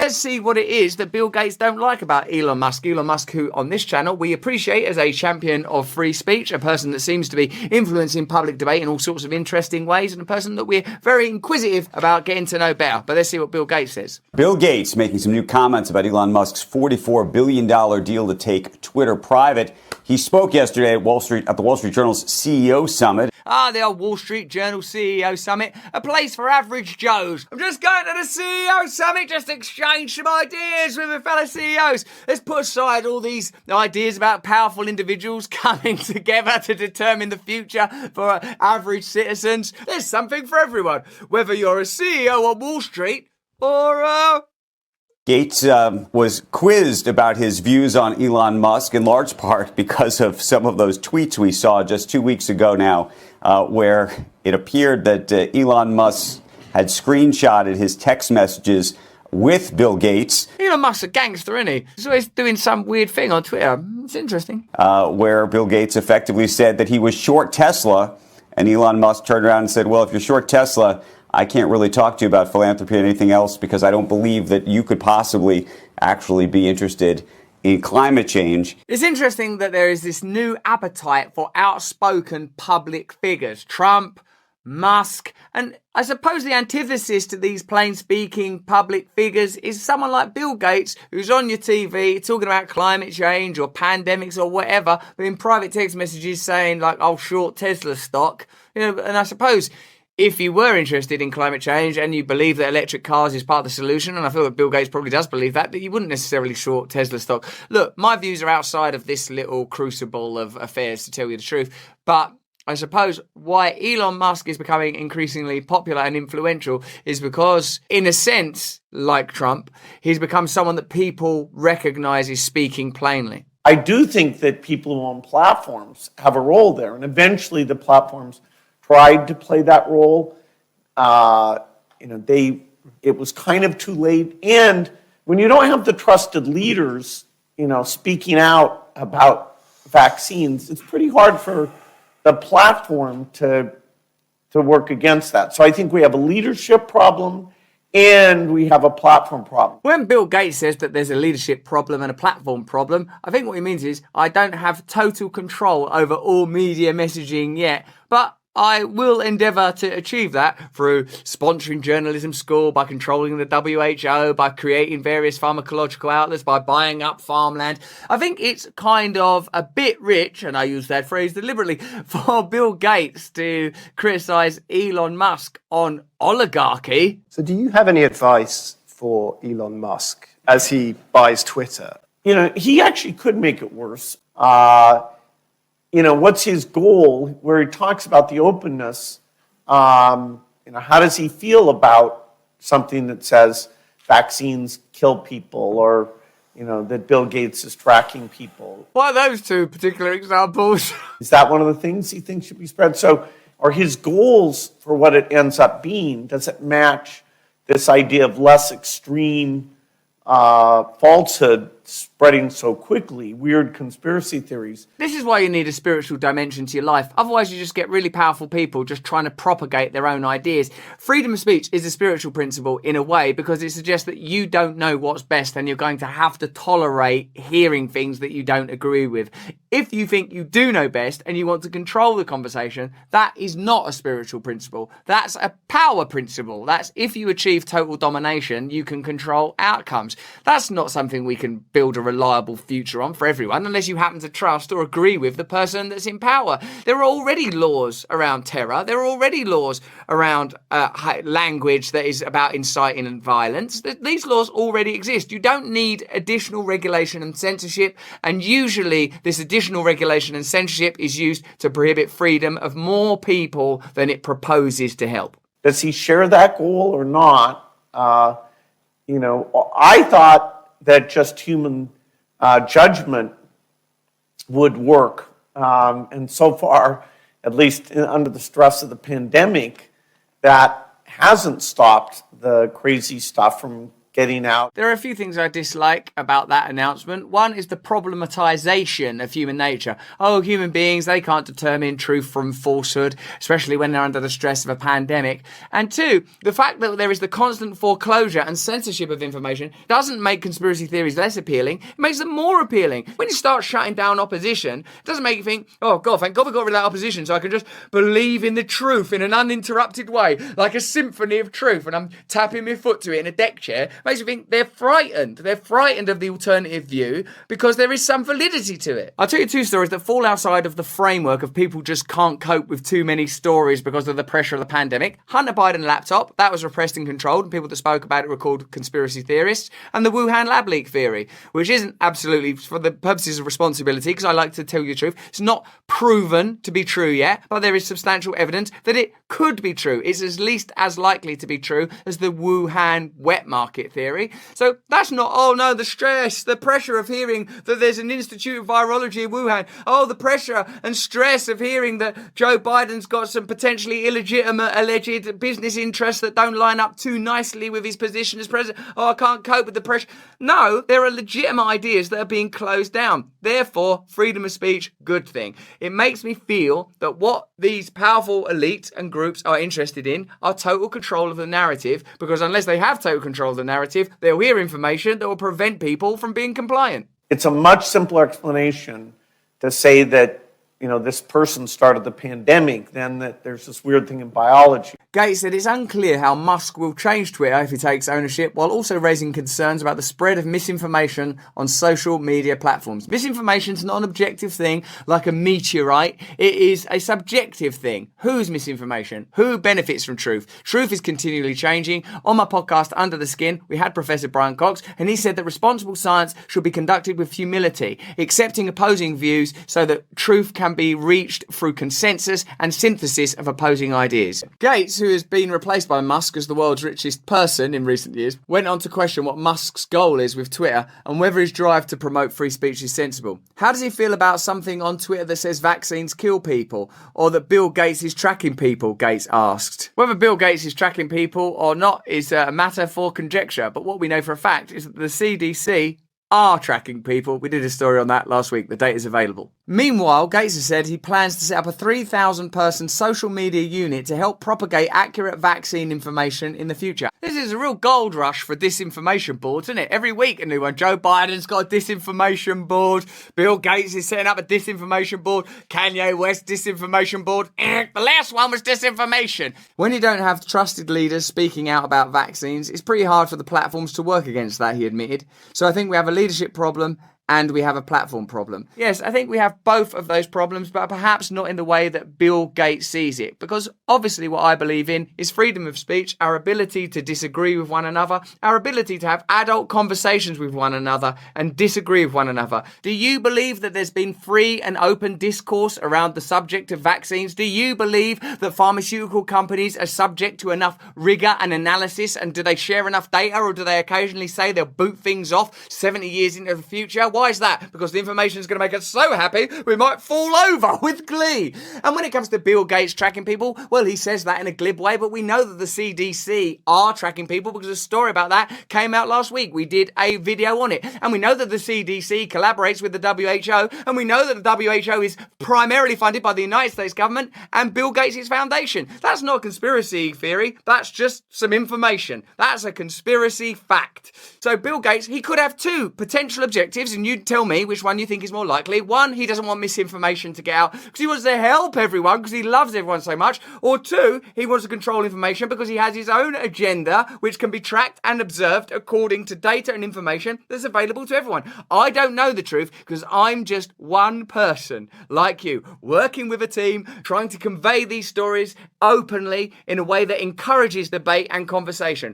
let's see what it is that Bill Gates don't like about Elon Musk. Elon Musk, who on this channel we appreciate as a champion of free speech, a person that seems to be influencing public debate in all sorts of interesting ways, and a person that we're very inquisitive about getting to know better. But let's see what Bill Gates says. Bill Gates making some new comments about Elon Musk's $44 billion deal to take Twitter private. He spoke yesterday at the Wall Street Journal's CEO Summit. The old Wall Street Journal CEO Summit, a place for average Joes. I'm just going to the CEO Summit just to exchange some ideas with my fellow CEOs. Let's put aside all these ideas about powerful individuals coming together to determine the future for average citizens. There's something for everyone, whether you're a CEO on Wall Street or Gates was quizzed about his views on Elon Musk, in large part because of some of those tweets we saw just 2 weeks ago now, where it appeared that Elon Musk had screenshotted his text messages with Bill Gates. Elon Musk's a gangster, isn't he? He's always doing some weird thing on Twitter. It's interesting. Where Bill Gates effectively said that he was short Tesla, and Elon Musk turned around and said, well, if you're short Tesla, I can't really talk to you about philanthropy and anything else because I don't believe that you could possibly actually be interested in climate change. It's interesting that there is this new appetite for outspoken public figures. Trump, Musk, and I suppose the antithesis to these plain-speaking public figures is someone like Bill Gates, who's on your TV talking about climate change or pandemics or whatever, but in private text messages saying like, "I'll short Tesla stock." And I suppose if you were interested in climate change and you believe that electric cars is part of the solution, and I feel that Bill Gates probably does believe that you wouldn't necessarily short Tesla stock. Look, my views are outside of this little crucible of affairs, to tell you the truth. But I suppose why Elon Musk is becoming increasingly popular and influential is because, in a sense, like Trump, he's become someone that people recognize is speaking plainly. I do think that people who own platforms have a role there, and eventually the platforms tried to play that role. It was kind of too late. And when you don't have the trusted leaders, speaking out about vaccines, it's pretty hard for the platform to work against that. So I think we have a leadership problem and we have a platform problem. When Bill Gates says that there's a leadership problem and a platform problem, I think what he means is I don't have total control over all media messaging yet, but I will endeavour to achieve that through sponsoring journalism school, by controlling the WHO, by creating various pharmacological outlets, by buying up farmland. I think it's kind of a bit rich, and I use that phrase deliberately, for Bill Gates to criticise Elon Musk on oligarchy. So do you have any advice for Elon Musk as he buys Twitter? He actually could make it worse. What's his goal, where he talks about the openness, how does he feel about something that says vaccines kill people or, that Bill Gates is tracking people? What are those two particular examples? Is that one of the things he thinks should be spread? So are his goals for what it ends up being, does it match this idea of less extreme falsehood spreading so quickly, weird conspiracy theories? This is why you need a spiritual dimension to your life. Otherwise, you just get really powerful people just trying to propagate their own ideas. Freedom of speech is a spiritual principle in a way because it suggests that you don't know what's best and you're going to have to tolerate hearing things that you don't agree with. If you think you do know best and you want to control the conversation, that is not a spiritual principle. That's a power principle. That's if you achieve total domination, you can control outcomes. That's not something we can build a reliable future on for everyone unless you happen to trust or agree with the person that's in power. There are already laws around terror. There are already laws around language that is about inciting and violence. These laws already exist. You don't need additional regulation and censorship, and usually this additional regulation and censorship is used to prohibit freedom of more people than it proposes to help. Does he share that goal or not? I thought that just human judgment would work. And so far, at least under the stress of the pandemic, that hasn't stopped the crazy stuff from getting out. There are a few things I dislike about that announcement. One is the problematization of human nature. Oh, human beings, they can't determine truth from falsehood, especially when they're under the stress of a pandemic. And two, the fact that there is the constant foreclosure and censorship of information doesn't make conspiracy theories less appealing. It makes them more appealing. When you start shutting down opposition, it doesn't make you think, oh God, thank God we got rid of that opposition so I can just believe in the truth in an uninterrupted way, like a symphony of truth, and I'm tapping my foot to it in a deck chair. It makes you think they're frightened. They're frightened of the alternative view because there is some validity to it. I'll tell you two stories that fall outside of the framework of people just can't cope with too many stories because of the pressure of the pandemic. Hunter Biden laptop, that was repressed and controlled, and people that spoke about it were called conspiracy theorists. And the Wuhan lab leak theory, which isn't absolutely, for the purposes of responsibility, because I like to tell you the truth, it's not proven to be true yet, but there is substantial evidence that it could be true. It's at least as likely to be true as the Wuhan wet market theory. So that's not, oh no, the stress, the pressure of hearing that there's an Institute of Virology in Wuhan. Oh, the pressure and stress of hearing that Joe Biden's got some potentially illegitimate, alleged business interests that don't line up too nicely with his position as president. Oh, I can't cope with the pressure. No, there are legitimate ideas that are being closed down. Therefore, freedom of speech, good thing. It makes me feel that what these powerful elites and groups are interested in are total control of the narrative, because unless they have total control of the narrative, they'll hear information that will prevent people from being compliant. It's a much simpler explanation to say that, this person started the pandemic than that there's this weird thing in biology. Gates said it's unclear how Musk will change Twitter if he takes ownership, while also raising concerns about the spread of misinformation on social media platforms. Misinformation is not an objective thing like a meteorite. It is a subjective thing. Whose misinformation? Who benefits from truth? Truth is continually changing. On my podcast, Under the Skin, we had Professor Brian Cox, and he said that responsible science should be conducted with humility, accepting opposing views so that truth can be reached through consensus and synthesis of opposing ideas. Gates, who has been replaced by Musk as the world's richest person in recent years, went on to question what Musk's goal is with Twitter and whether his drive to promote free speech is sensible. How does he feel about something on Twitter that says vaccines kill people, or that Bill Gates is tracking people, Gates asked. Whether Bill Gates is tracking people or not is a matter for conjecture, but what we know for a fact is that the CDC are tracking people. We did a story on that last week. The data is available. Meanwhile, Gates has said he plans to set up a 3,000-person social media unit to help propagate accurate vaccine information in the future. This is a real gold rush for disinformation boards, isn't it? Every week a new one. Joe Biden's got a disinformation board. Bill Gates is setting up a disinformation board. Kanye West disinformation board. The last one was disinformation. When you don't have trusted leaders speaking out about vaccines, it's pretty hard for the platforms to work against that, he admitted. So I think we have a leadership problem and we have a platform problem. Yes, I think we have both of those problems, but perhaps not in the way that Bill Gates sees it. Because obviously what I believe in is freedom of speech, our ability to disagree with one another, our ability to have adult conversations with one another and disagree with one another. Do you believe that there's been free and open discourse around the subject of vaccines? Do you believe that pharmaceutical companies are subject to enough rigor and analysis? And do they share enough data, or do they occasionally say they'll boot things off 70 years into the future? Why is that? Because the information is going to make us so happy we might fall over with glee. And when it comes to Bill Gates tracking people, well, he says that in a glib way, but we know that the CDC are tracking people because a story about that came out last week. We did a video on it. And we know that the CDC collaborates with the WHO, and we know that the WHO is primarily funded by the United States government and Bill Gates' foundation. That's not a conspiracy theory. That's just some information. That's a conspiracy fact. So Bill Gates, he could have two potential objectives, and you tell me which one you think is more likely. One, he doesn't want misinformation to get out because he wants to help everyone because he loves everyone so much. Or two, he wants to control information because he has his own agenda which can be tracked and observed according to data and information that's available to everyone. I don't know the truth because I'm just one person like you, working with a team, trying to convey these stories openly in a way that encourages debate and conversation.